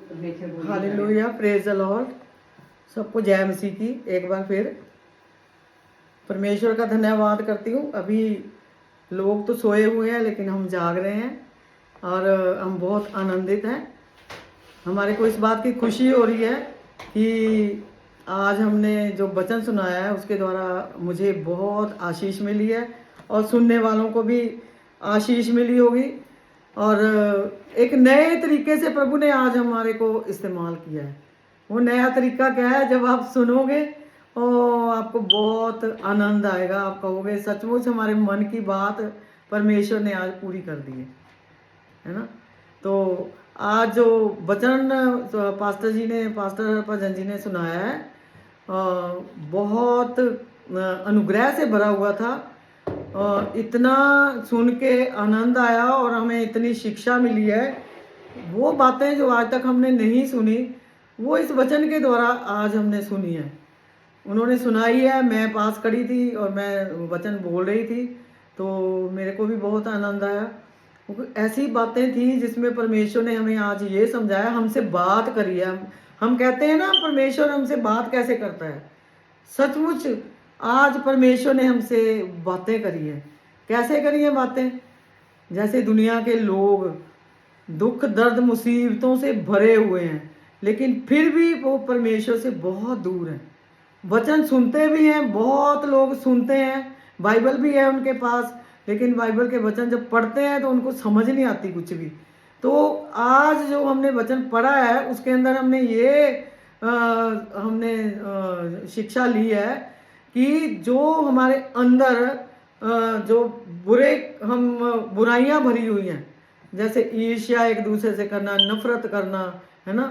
Hallelujah, praise the Lord. सबको जय मसीह की। एक बार फिर परमेश्वर का धन्यवाद करती हूँ। अभी लोग तो सोए हुए हैं लेकिन हम जाग रहे हैं और हम बहुत आनंदित हैं। हमारे को इस बात की खुशी हो रही है कि आज हमने जो वचन सुनाया है उसके द्वारा मुझे बहुत आशीष मिली है और सुनने वालों को भी आशीष मिली होगी। और एक नए तरीके से प्रभु ने आज हमारे को इस्तेमाल किया है। वो नया तरीका क्या है? जब आप सुनोगे और आपको बहुत आनंद आएगा। आप कहोगे सचमुच हमारे मन की बात परमेश्वर ने आज पूरी कर दी है ना। तो आज जो वचन पास्टर भजन जी ने सुनाया है बहुत अनुग्रह से भरा हुआ था। इतना सुन के आनंद आया और हमें इतनी शिक्षा मिली है। वो बातें जो आज तक हमने नहीं सुनी वो इस वचन के द्वारा आज हमने सुनी है। उन्होंने सुनाई है, मैं पास खड़ी थी और मैं वचन बोल रही थी तो मेरे को भी बहुत आनंद आया। ऐसी बातें थी जिसमें परमेश्वर ने हमें आज ये समझाया, हमसे बात करी है। हम कहते हैं ना परमेश्वर हमसे बात कैसे करता है। सचमुच आज परमेश्वर ने हमसे बातें करी है। कैसे करी है बातें? जैसे दुनिया के लोग दुख दर्द मुसीबतों से भरे हुए हैं लेकिन फिर भी वो परमेश्वर से बहुत दूर हैं। वचन सुनते भी हैं, बहुत लोग सुनते हैं, बाइबल भी है उनके पास, लेकिन बाइबल के वचन जब पढ़ते हैं तो उनको समझ नहीं आती कुछ भी। तो आज जो हमने वचन पढ़ा है उसके अंदर हमने ये शिक्षा ली है कि जो हमारे अंदर जो बुराइयां भरी हुई हैं, जैसे ईर्ष्या, एक दूसरे से करना, नफरत करना, है ना,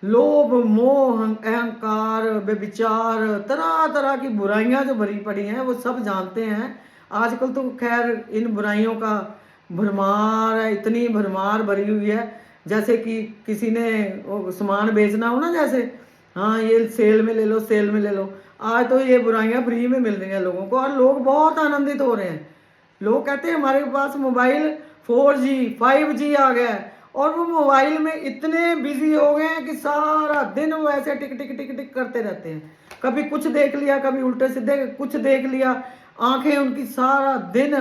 लोभ, मोह, अहंकार, व्यभिचार, तरह तरह की बुराइयां जो भरी पड़ी हैं वो सब जानते हैं। आजकल तो खैर इन बुराइयों का भरमार है, इतनी भरमार भरी हुई है। जैसे कि किसी ने सामान बेचना हो ना, जैसे हाँ ये सेल में ले लो, सेल में ले लो। आज तो ये बुराइयां फ्री में मिल रही हैं लोगों को और लोग बहुत आनंदित हो रहे हैं। लोग कहते हैं हमारे पास मोबाइल 4G 5G आ गया है और वो मोबाइल में इतने बिजी हो गए हैं कि सारा दिन वो ऐसे टिक टिक टिक टिक करते रहते हैं। कभी कुछ देख लिया, कभी उल्टे सीधे कुछ देख लिया। आंखें उनकी सारा दिन,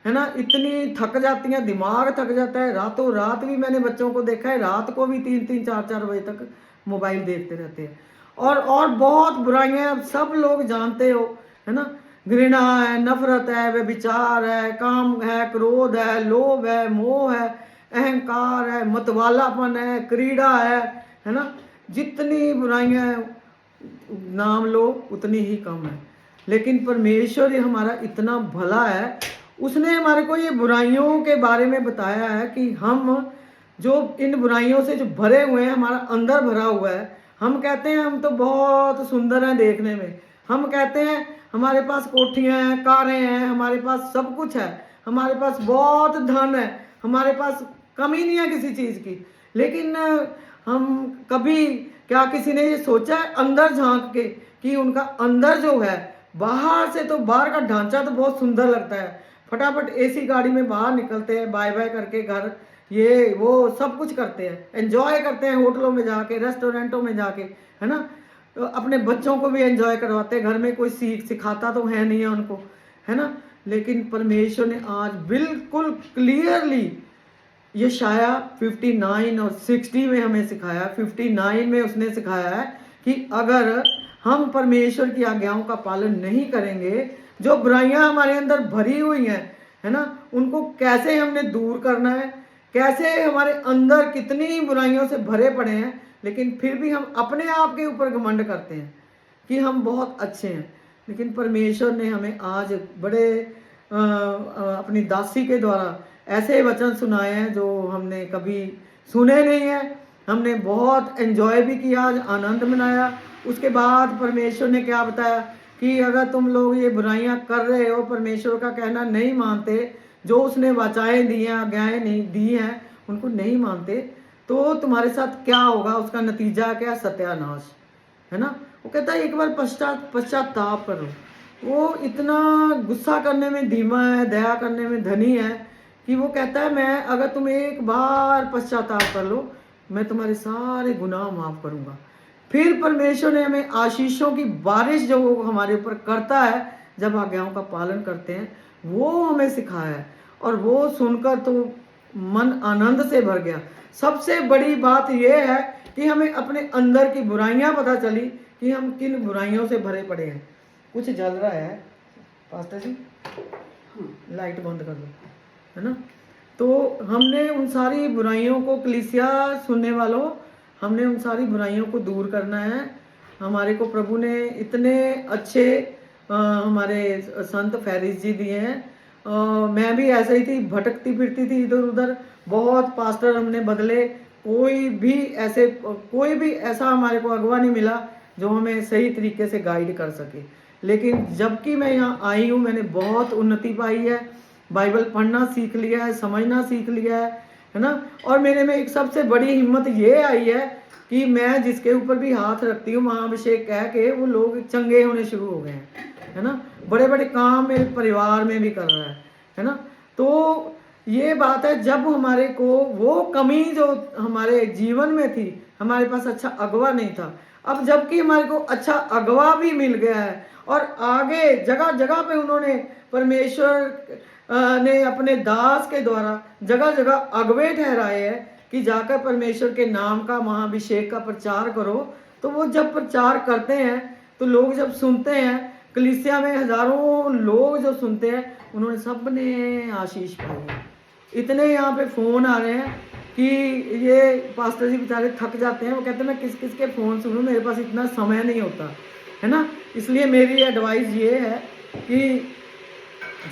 है ना, इतनी थक जाती हैं, दिमाग थक जाता है। रातों रात भी मैंने बच्चों को देखा है, रात को भी 3-3 4-4 बजे तक मोबाइल देखते रहते हैं। और बहुत बुराइयां सब लोग जानते हो, है ना। घृणा है, नफरत है, व्यभिचार है, काम है, क्रोध है, लोभ है, मोह है, अहंकार है, मतवालापन है, क्रीड़ा है ना। जितनी बुराइयां नाम लो उतनी ही कम है। लेकिन परमेश्वर हमारा इतना भला है, उसने हमारे को ये बुराइयों के बारे में बताया है कि हम जो इन बुराइयों से जो भरे हुए हैं, हमारा अंदर भरा हुआ है। हम कहते हैं हम तो बहुत सुंदर हैं देखने में, हम कहते हैं हमारे पास कोठियां हैं, कारें हैं, हमारे पास सब कुछ है, हमारे पास बहुत धन है, हमारे पास कमी नहीं है किसी चीज़ की। लेकिन हम कभी क्या किसी ने ये सोचा है अंदर झांक के कि उनका अंदर जो है, बाहर से तो बाहर का ढांचा तो बहुत सुंदर लगता है, फटाफट एसी गाड़ी में बाहर निकलते हैं, बाय बाय करके घर ये वो सब कुछ करते हैं, एंजॉय करते हैं होटलों में जाके, रेस्टोरेंटों में जाके, है ना। तो अपने बच्चों को भी एंजॉय करवाते हैं, घर में कोई सिखाता तो है नहीं है उनको, है ना। लेकिन परमेश्वर ने आज बिल्कुल क्लियरली यशाया 59 और 60 में हमें सिखाया। 59 में उसने सिखाया है कि अगर हम परमेश्वर की आज्ञाओं का पालन नहीं करेंगे, जो बुराइयां हमारे अंदर भरी हुई हैं, है ना, उनको कैसे हमने दूर करना है, कैसे हमारे अंदर कितनी बुराइयों से भरे पड़े हैं, लेकिन फिर भी हम अपने आप के ऊपर घमंड करते हैं कि हम बहुत अच्छे हैं। लेकिन परमेश्वर ने हमें आज बड़े अपनी दासी के द्वारा ऐसे वचन सुनाए हैं जो हमने कभी सुने नहीं हैं। हमने बहुत एंजॉय भी किया, आज आनंद मनाया। उसके बाद परमेश्वर ने क्या बताया कि अगर तुम लोग ये बुराइयां कर रहे हो, परमेश्वर का कहना नहीं मानते, जो उसने वाचाएं दी हैं, आज्ञाएं नहीं दी हैं, उनको नहीं मानते, तो तुम्हारे साथ क्या होगा, उसका नतीजा क्या? सत्यानाश, है ना। वो कहता है एक बार पश्चाताप करो। वो इतना गुस्सा करने में धीमा है, दया करने में धनी है कि वो कहता है मैं अगर तुम एक बार पश्चाताप कर लो मैं तुम्हारे सारे गुनाह माफ़ करूँगा। फिर परमेश्वर ने हमें आशीषों की बारिश जो वो हमारे ऊपर करता है जब आज्ञाओं का पालन करते हैं, वो हमें सिखाया है। और वो सुनकर तो मन आनंद से भर गया। सबसे बड़ी बात ये है कि हमें अपने अंदर की बुराइयां पता चली कि हम किन बुराइयों से भरे पड़े हैं। कुछ जल रहा है पास्टर जी, लाइट बंद कर दो, है ना। तो हमने उन सारी बुराइयों को, कलीसिया सुनने वालों, हमने उन सारी बुराइयों को दूर करना है। हमारे को प्रभु ने इतने अच्छे हमारे संत फैरिस जी दिए हैं। मैं भी ऐसे ही थी, भटकती फिरती थी इधर उधर, बहुत पास्टर हमने बदले, कोई भी ऐसा हमारे को अगवा नहीं मिला जो हमें सही तरीके से गाइड कर सके। लेकिन जबकि मैं यहाँ आई हूँ, मैंने बहुत उन्नति पाई है, बाइबल पढ़ना सीख लिया है, समझना सीख लिया है ना। और मेरे में एक सबसे बड़ी हिम्मत ये आई है कि मैं जिसके ऊपर भी हाथ रखती हूँ, महाअभिषेक कह के, वो लोग चंगे होने शुरू हो गए हैं, है ना। बड़े बड़े काम मेरे परिवार में भी कर रहा है ना। तो ये बात है, जब हमारे को वो कमी जो हमारे जीवन में थी, हमारे पास अच्छा अगवा नहीं था, अब जबकि हमारे को अच्छा अगवा भी मिल गया है और आगे जगह जगह पे उन्होंने, परमेश्वर ने अपने दास के द्वारा जगह जगह अगवे ठहराए हैं कि जाकर परमेश्वर के नाम का, महाअभिषेक का प्रचार करो। तो वो जब प्रचार करते हैं तो लोग जब सुनते हैं, कलीसिया में हजारों लोग जो सुनते हैं, उन्होंने सब ने आशीष पाई है। इतने यहाँ पे फ़ोन आ रहे हैं कि ये पास्टर जी बेचारे थक जाते हैं, वो कहते हैं मैं किस किस के फ़ोन सुनूं, मेरे पास इतना समय नहीं होता, है ना। इसलिए मेरी एडवाइस ये है कि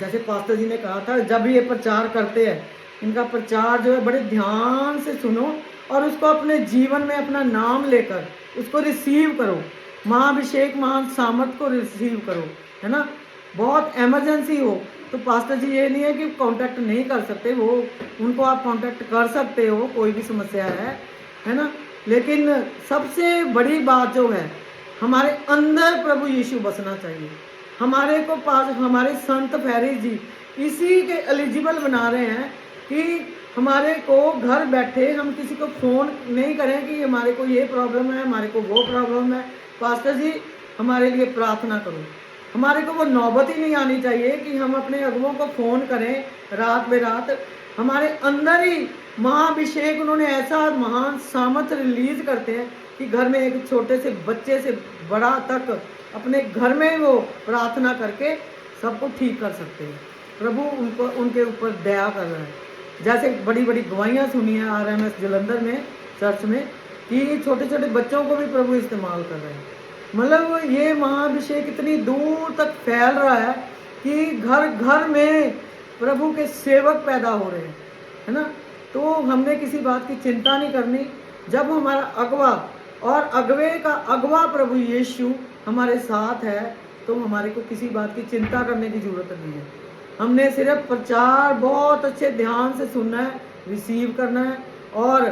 जैसे पास्टर जी ने कहा था, जब ये प्रचार करते हैं, इनका प्रचार जो है बड़े ध्यान से सुनो और उसको अपने जीवन में अपना नाम लेकर उसको रिसीव करो, महाअभिषेक, महान सामर्थ को रिसीव करो, है ना। बहुत एमरजेंसी हो तो पास्टर जी ये नहीं है कि कांटेक्ट नहीं कर सकते, वो उनको आप कांटेक्ट कर सकते हो, कोई भी समस्या है ना। लेकिन सबसे बड़ी बात जो है, हमारे अंदर प्रभु यीशु बसना चाहिए। हमारे को पास हमारे संत फैरिस जी इसी के एलिजिबल बना रहे हैं कि हमारे को घर बैठे हम किसी को फ़ोन नहीं करें कि हमारे को ये प्रॉब्लम है, हमारे को वो प्रॉब्लम है, पास्टर जी हमारे लिए प्रार्थना करो। हमारे को वो नौबत ही नहीं आनी चाहिए कि हम अपने अगुओं को फ़ोन करें रात बेरात। हमारे अंदर ही महाअभिषेक, उन्होंने ऐसा महान सामर्थ रिलीज करते हैं कि घर में एक छोटे से बच्चे से बड़ा तक अपने घर में वो प्रार्थना करके सबको ठीक कर सकते हैं। प्रभु उनको, उनके ऊपर दया कर रहा है। जैसे बड़ी बड़ी गवाहियाँ सुनी है RMS जलंधर में, चर्च में, कि छोटे छोटे बच्चों को भी प्रभु इस्तेमाल कर रहे हैं। मतलब ये महाअभिषेक इतनी दूर तक फैल रहा है कि घर घर में प्रभु के सेवक पैदा हो रहे हैं, है ना। तो हमने किसी बात की चिंता नहीं करनी। जब हमारा अगवा और अगवे का अगवा प्रभु यीशु हमारे साथ है तो हमारे को किसी बात की चिंता करने की ज़रूरत नहीं है। हमने सिर्फ प्रचार बहुत अच्छे ध्यान से सुनना है, रिसीव करना है और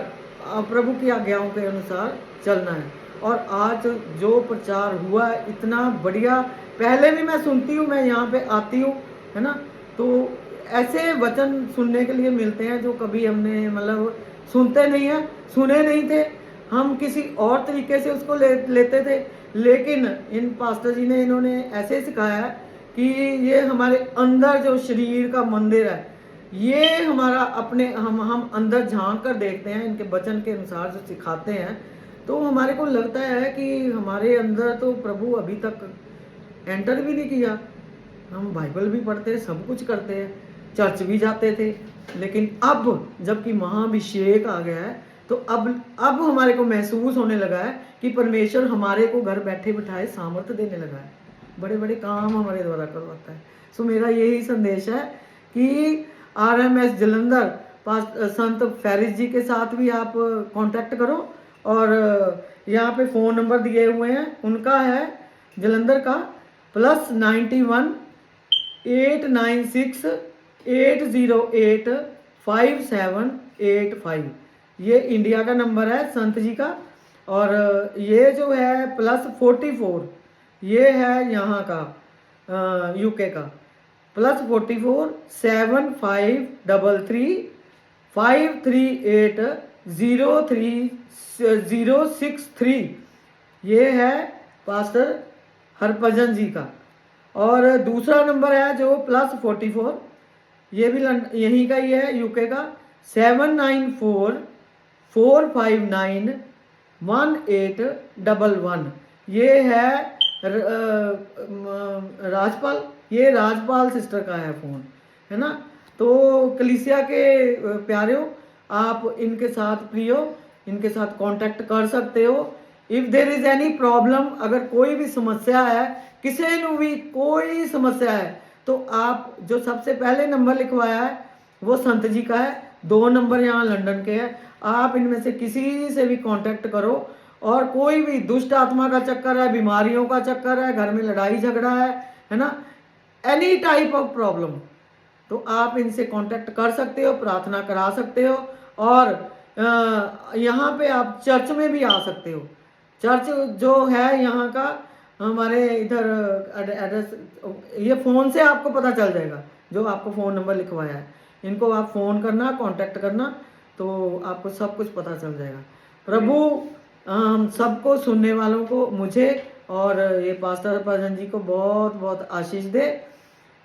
प्रभु की आज्ञाओं के अनुसार चलना है। और आज जो प्रचार हुआ है इतना बढ़िया, पहले भी मैं सुनती हूँ, मैं यहाँ पे आती हूँ, है ना। तो ऐसे वचन सुनने के लिए मिलते हैं जो कभी हमने मतलब सुनते नहीं हैं, सुने नहीं थे, हम किसी और तरीके से उसको लेते थे। लेकिन इन पास्टर जी ने, इन्होंने ऐसे सिखाया है कि ये हमारे अंदर जो शरीर का मंदिर है, ये हमारा अपने हम अंदर झांक कर देखते हैं, इनके वचन के अनुसार जो सिखाते हैं, तो हमारे को लगता है कि हमारे अंदर तो प्रभु अभी तक एंटर भी नहीं किया। हम बाइबल भी पढ़ते हैं, सब कुछ करते हैं, चर्च भी जाते थे, लेकिन अब जबकि महाअभिषेक आ गया है तो अब हमारे को महसूस होने लगा है कि परमेश्वर हमारे को घर बैठे बिठाए सामर्थ्य देने लगा है, बड़े बड़े काम हमारे द्वारा करवाता है। सो मेरा यही संदेश है कि RMS जलंधर संत फैरिस जी के साथ भी आप कांटेक्ट करो। और यहाँ पे फ़ोन नंबर दिए हुए हैं, उनका है जलंधर का +91 896 808 5785, ये इंडिया का नंबर है संत जी का। और ये जो है +44, ये है यहाँ का UK का, +44 7533 538 03 063। ये है पास्टर हरभजन जी का। और दूसरा नंबर है जो +44, ये भी यहीं का ही है, यूके का, 7944591811। ये है राजपाल, ये राजपाल सिस्टर का है फ़ोन, है ना। तो कलीसिया के प्यारे, आप इनके साथ प्रियो, इनके साथ कांटेक्ट कर सकते हो। If there is any problem, अगर कोई भी समस्या है, किसी को भी कोई समस्या है, तो आप जो सबसे पहले नंबर लिखवाया है वो संत जी का है, 2 नंबर यहाँ लंदन के हैं। आप इनमें से किसी से भी कांटेक्ट करो, और कोई भी दुष्ट आत्मा का चक्कर है, बीमारियों का चक्कर है, घर में लड़ाई झगड़ा है ना, एनी टाइप ऑफ प्रॉब्लम, तो आप इनसे कांटेक्ट कर सकते हो, प्रार्थना करा सकते हो। और यहाँ पे आप चर्च में भी आ सकते हो। चर्च जो है यहाँ का, हमारे इधर एड्रेस ये फ़ोन से आपको पता चल जाएगा, जो आपको फ़ोन नंबर लिखवाया है, इनको आप फ़ोन करना, कांटेक्ट करना, तो आपको सब कुछ पता चल जाएगा। प्रभु हम सबको, सुनने वालों को, मुझे और ये पास्टर हरभजन जी को बहुत बहुत आशीष दे,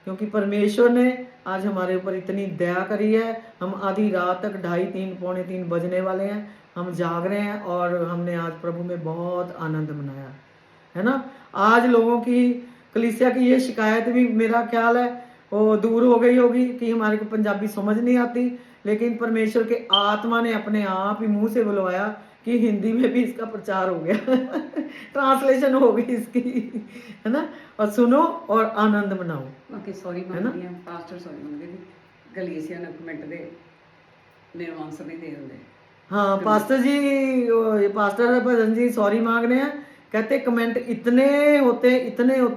क्योंकि परमेश्वर ने आज हमारे ऊपर इतनी दया करी है। हम आधी रात तक 2:30 पौने 3 बजने वाले हैं, हम जाग रहे हैं, और हमने आज प्रभु में बहुत आनंद मनाया, है ना। आज लोगों की, कलीसिया की ये शिकायत भी मेरा ख्याल है वो दूर हो गई होगी कि हमारे को पंजाबी समझ नहीं आती, लेकिन परमेश्वर के आत्मा ने अपने आप ही मुंह से बुलवाया कि हिंदी में भी इसका प्रचार हो गया ट्रांसलेशन हो गई इसकी, है ना। और सुनो और आनंद मनाओ। बाकी सॉरी मंगदी हैं पास्टर, सॉरी मंगदे भी गलीसिया ने कमेंट दे मेरे आंसर नहीं दे रहे। हाँ पास्टर जी, ये पास्टर हरभजन जी सॉरी मांग रहे हैं, कहते कमेंट इतने होते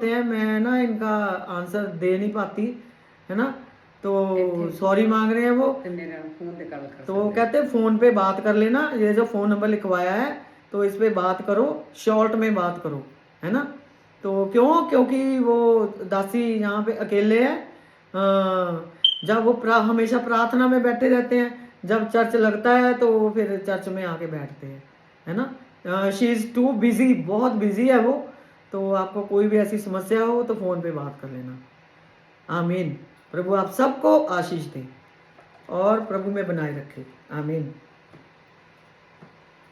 हैं, मैं ना इनका आंसर दे नहीं पाती, है ना। तो सॉरी मांग रहे हैं वो, मेरे फोन पे कॉल कर, तो कहते फ़ोन पे बात कर लेना, ये जो फ़ोन नंबर लिखवाया है तो इस पे बात करो, शॉर्ट में बात करो, है ना। तो क्योंकि वो दासी यहाँ पे अकेले है, जब वो हमेशा प्रार्थना में बैठे रहते हैं, जब चर्च लगता है तो वो फिर चर्च में आके बैठते हैं, है ना। शी इज़ टू बिज़ी, बहुत बिज़ी है वो। तो आपको कोई भी ऐसी समस्या हो तो फ़ोन पे बात कर लेना। आमीन। प्रभु आप सबको आशीष दे और प्रभु में बनाए रखे। आमीन।